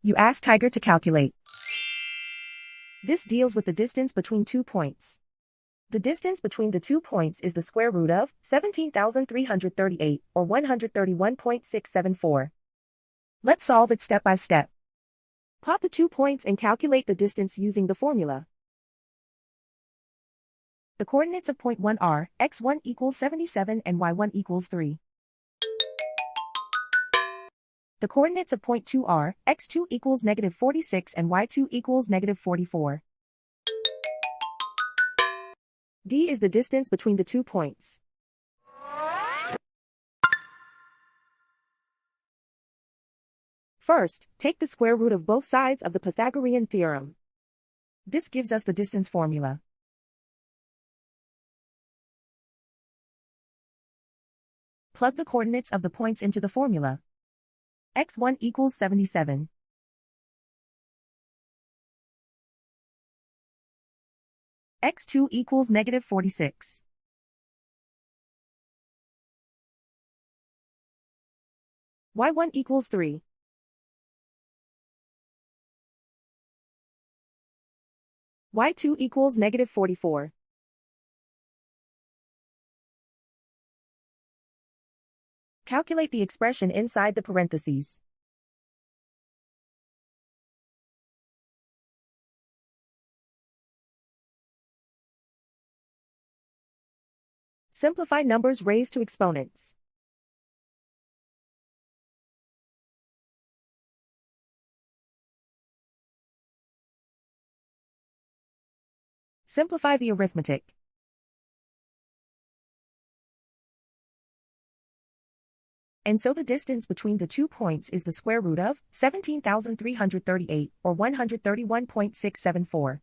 You ask Tiger to calculate. This deals with the distance between 2 points. The distance between the 2 points is the square root of 17,338, or 131.674. Let's solve it step by step. Plot the 2 points and calculate the distance using the formula. The coordinates of point 1 are x1 equals 77 and y1 equals 3. The coordinates of point 2 are x2 equals negative 46 and y2 equals negative 44. D is the distance between the 2 points. First, take the square root of both sides of the Pythagorean theorem. This gives us the distance formula. Plug the coordinates of the points into the formula. x1 equals 77. x2 equals negative 46. y1 equals 3. y2 equals negative 44. Calculate the expression inside the parentheses. Simplify numbers raised to exponents. Simplify the arithmetic. And so the distance between the 2 points is the square root of 17,338, or 131.674.